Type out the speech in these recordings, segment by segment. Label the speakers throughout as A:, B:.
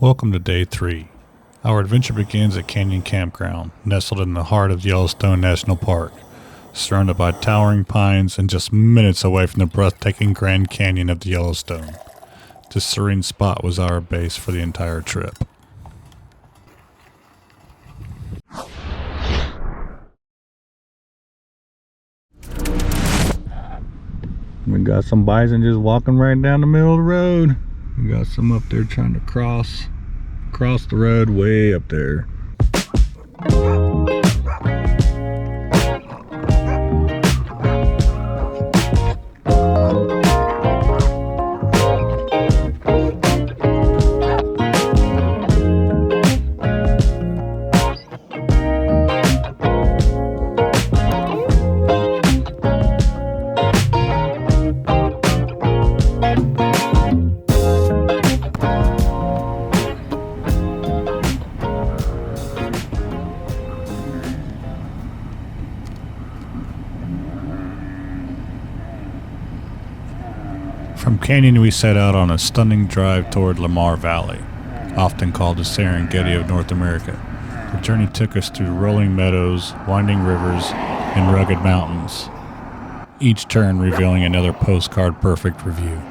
A: Welcome to day 3. Our adventure begins at Canyon Campground, nestled in the heart of Yellowstone National Park, surrounded by towering pines and just minutes away from the breathtaking Grand Canyon of the Yellowstone. This serene spot was our base for the entire trip. We got some bison just walking right down the middle of the road. We got some up there trying to cross the road way up there. From Canyon, we set out on a stunning drive toward Lamar Valley, often called the Serengeti of North America. The journey took us through rolling meadows, winding rivers, and rugged mountains, each turn revealing another postcard-perfect review.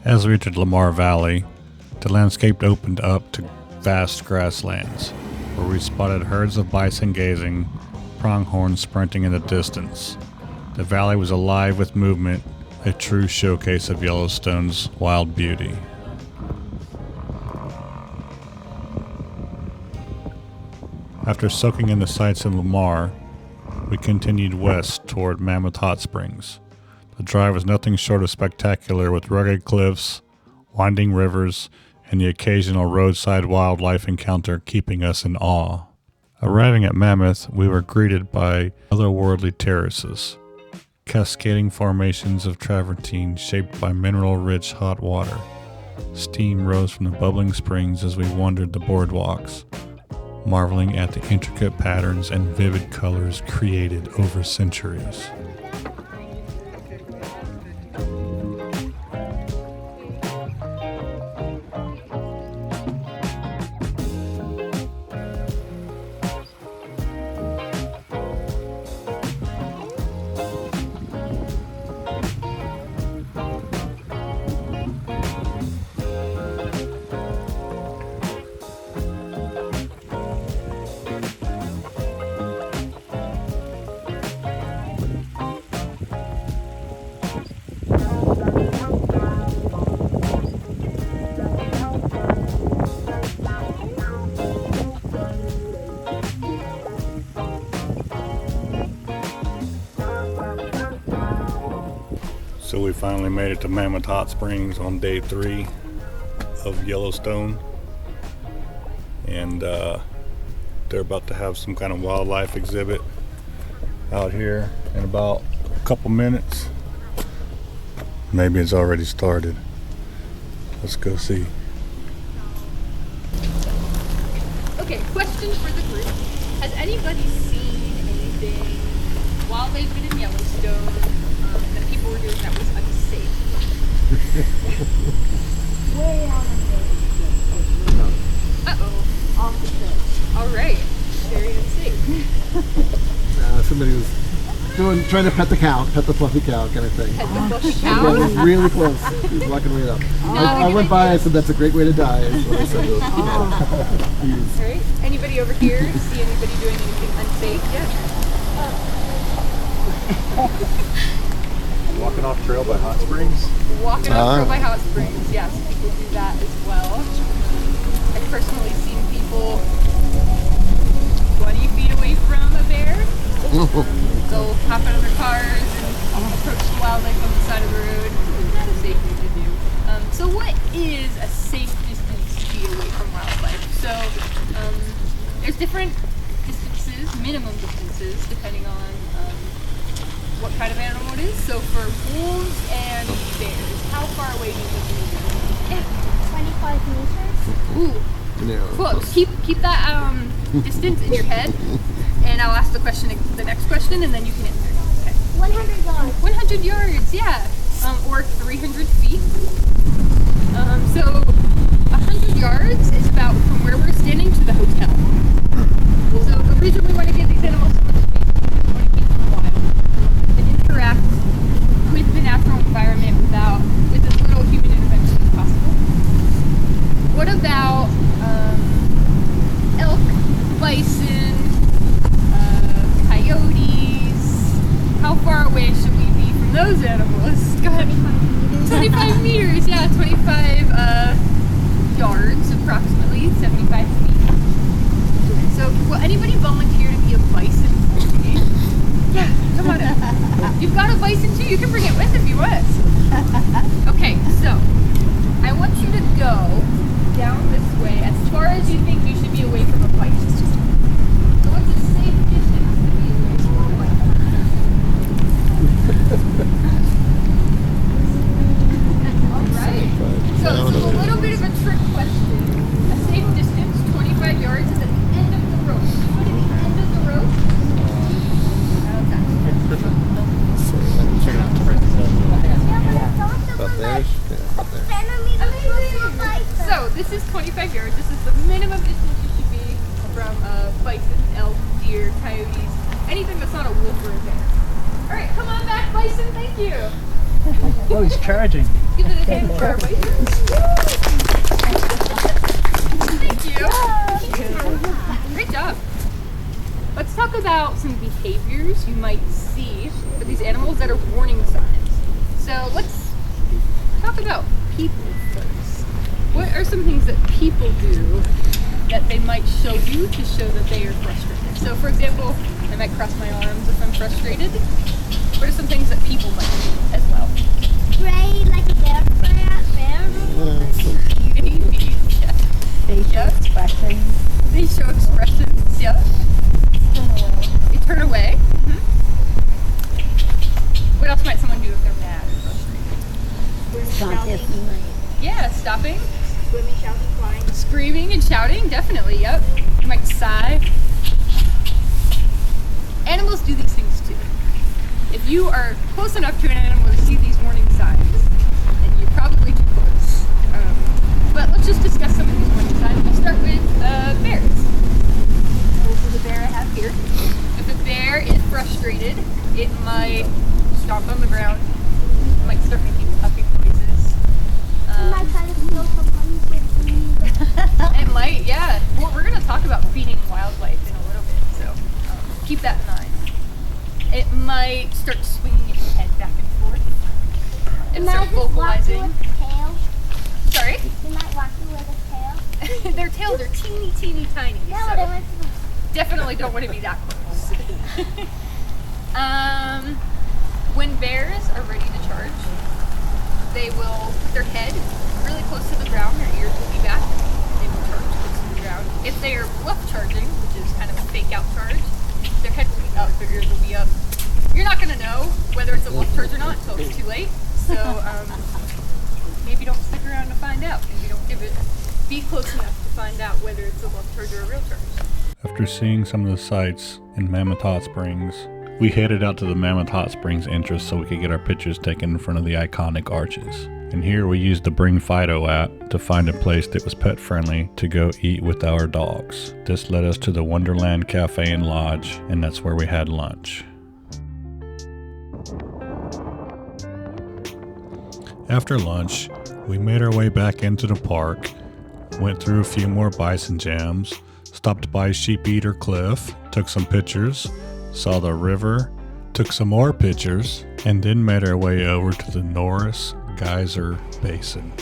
A: As we entered Lamar Valley, the landscape opened up to vast grasslands, where we spotted herds of bison gazing, pronghorns sprinting in the distance. The valley was alive with movement, a true showcase of Yellowstone's wild beauty. After soaking in the sights in Lamar, we continued west toward Mammoth Hot Springs. The drive was nothing short of spectacular, with rugged cliffs, winding rivers, and the occasional roadside wildlife encounter keeping us in awe. Arriving at Mammoth, we were greeted by otherworldly terraces, cascading formations of travertine shaped by mineral-rich hot water. Steam rose from the bubbling springs as we wandered the boardwalks, marveling at the intricate patterns and vivid colors created over centuries. So we finally made it to Mammoth Hot Springs on day 3 of Yellowstone. and they're about to have some kind of wildlife exhibit out here in about a couple minutes. Maybe it's already started. Let's go see.
B: Okay, question for the group. Has anybody seen anything while they've been in Yellowstone that people were doing that was unsafe?
C: Way out of
B: Uh-oh.
C: off the cliff.
B: All right. Very unsafe.
D: Somebody was trying to pet the fluffy cow kind of thing.
B: Pet the fluffy
D: Yeah,
B: cow?
D: it was really close. He was walking right up. I went by, I said, that's a great way to die, is what I said to him.
B: All right. Anybody over here see anybody doing anything unsafe yet?
E: Walking off trail by hot springs.
B: Walking up trail by hot springs. Yes, people do that as well. I've personally seen people 20 feet away from a bear. They'll hop out of their cars and approach the wildlife on the side of the road. Not a safe thing to do. So what is a safe distance to be away from wildlife? So there's different distances, minimum distances, depending on what kind of animal it is. So for wolves and bears, how far away do you think you need to be?
C: 25 meters.
B: Ooh,
D: Yeah.
B: close. Keep that distance in your head, and I'll ask the next question, and then you can answer. Okay.
C: 100 yards.
B: 100 yards, yeah, or 300 feet. So 100 yards is about from where we're standing to the hotel. So the reason we want to give these animals so much space is because we want to keep them wild. And interact with the natural environment with as little human intervention as possible. What about elk, bison, coyotes? How far away should we be from those animals? Go ahead. 25 meters, yeah, 25 yards approximately, 75 feet. So, will anybody volunteer to be a bison for me? Yeah, come on in. You've got a bison too, you can bring it with if you want. Okay, so, I want you to go down this way as far as you think you should be away from a bison. So what's a safe distance to be away from a bison? Alright. So this is a little bit of a trick question. A safe distance, 25 yards, is at the end of the rope. What is the end of the rope? So this is 25 yards. This is the minimum distance you should be from bison, elk, deer, coyotes, anything that's not a wolf or a bear. All right, come on back, bison. Thank you.
E: Oh, he's charging.
B: Give it a hand for our bison. Thank you. Great job. Let's talk about some behaviors you might see for these animals that are warning signs. So let's talk about people first. What are some things that people do that they might show you to show that they are frustrated? So for example, I might cross my arms if I'm frustrated. What are some things that people might do as well?
C: Spray like a bear.
B: Maybe, yeah.
F: Facial expressions.
B: They show expressions, yeah. They turn away. Mm-hmm. What else might someone do if they're mad or frustrated?
F: Shouting.
B: Yeah, stopping.
C: Screaming, shouting, crying.
B: Screaming and shouting, definitely, yep. You might sigh. Animals do these things too. If you are close enough to an animal to see these warning signs, then you're probably too close. But let's just discuss some of these warning signs. We'll start with bears. This is a bear I have here. If a bear is frustrated, it might stomp on the ground, it might start making puffy noises.
C: My try to steal some honey with me.
B: It might, yeah. Well, we're going to talk about feeding wildlife in a little bit, so keep that in mind. It might start swinging its head back and forth and start vocalizing.
C: With a tail.
B: Sorry?
C: You might walk you with a tail.
B: Their tails are teeny, teeny, tiny.
C: No,
B: so
C: they went to
B: definitely don't want to be that close. When bears are ready to charge, they will put their head really close to the ground. Their ears will be back. They will charge close to the ground. If charge. Their head will be up, their ears will be up. You're not gonna know whether it's a wolf charge or not until it's too late. So maybe don't stick around to find out. Maybe don't be close enough to find out whether it's a wolf charge or a real charge.
A: After seeing some of the sights in Mammoth Hot Springs, we headed out to the Mammoth Hot Springs entrance so we could get our pictures taken in front of the iconic arches. And here we used the Bring Fido app to find a place that was pet friendly to go eat with our dogs. This led us to the Wonderland Cafe and Lodge, and that's where we had lunch. After lunch, we made our way back into the park, went through a few more bison jams, stopped by Sheep Eater Cliff, took some pictures, saw the river, took some more pictures, and then made our way over to the Norris Geyser Basin.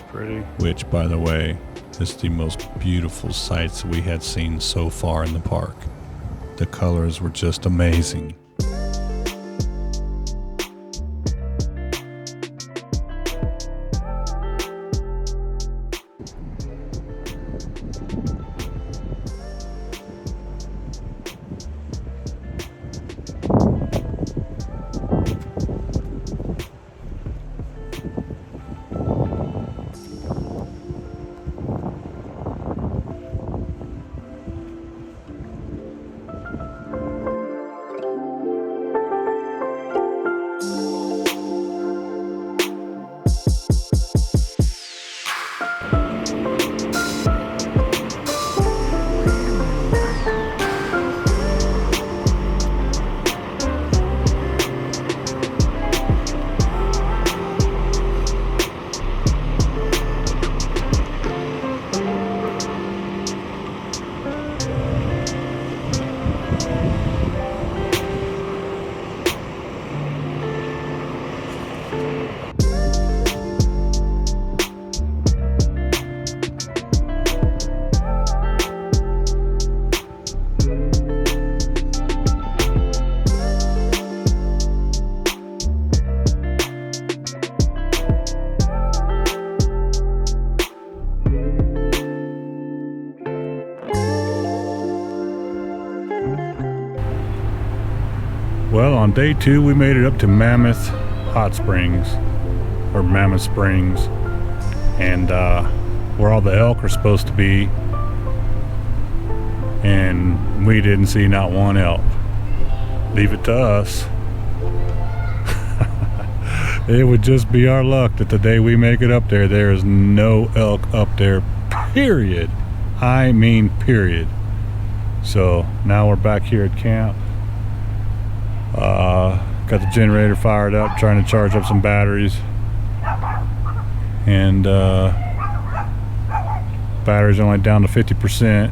A: Pretty. Which, by the way, is the most beautiful sights we had seen so far in the park. The colors were just amazing. Well, on day 2, we made it up to Mammoth Hot Springs, or Mammoth Springs, and where all the elk are supposed to be, and we didn't see not one elk. Leave it to us. It would just be our luck that the day we make it up there, there is no elk up there, period. I mean, period. So now we're back here at camp. Got the generator fired up, trying to charge up some batteries, and batteries only down to 50%,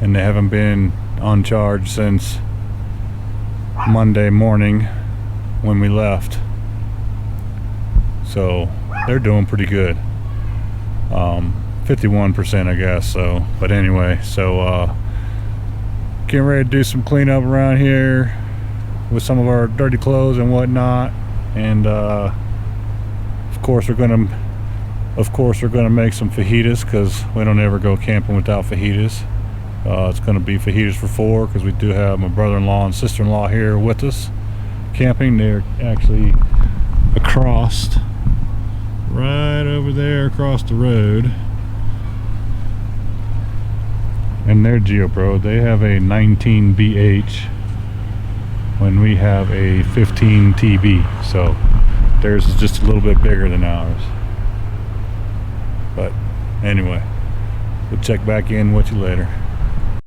A: and they haven't been on charge since Monday morning when we left. So they're doing pretty good. 51%, I guess. So, but anyway, so getting ready to do some cleanup around here with some of our dirty clothes and whatnot, and of course we're gonna make some fajitas, because we don't ever go camping without fajitas. It's gonna be fajitas for 4, because we do have my brother-in-law and sister-in-law here with us camping. They're actually across, right over there across the road, and they're GeoPro. They have a 19 BH when we have a 15 TB, so theirs is just a little bit bigger than ours. But anyway, we'll check back in with you later.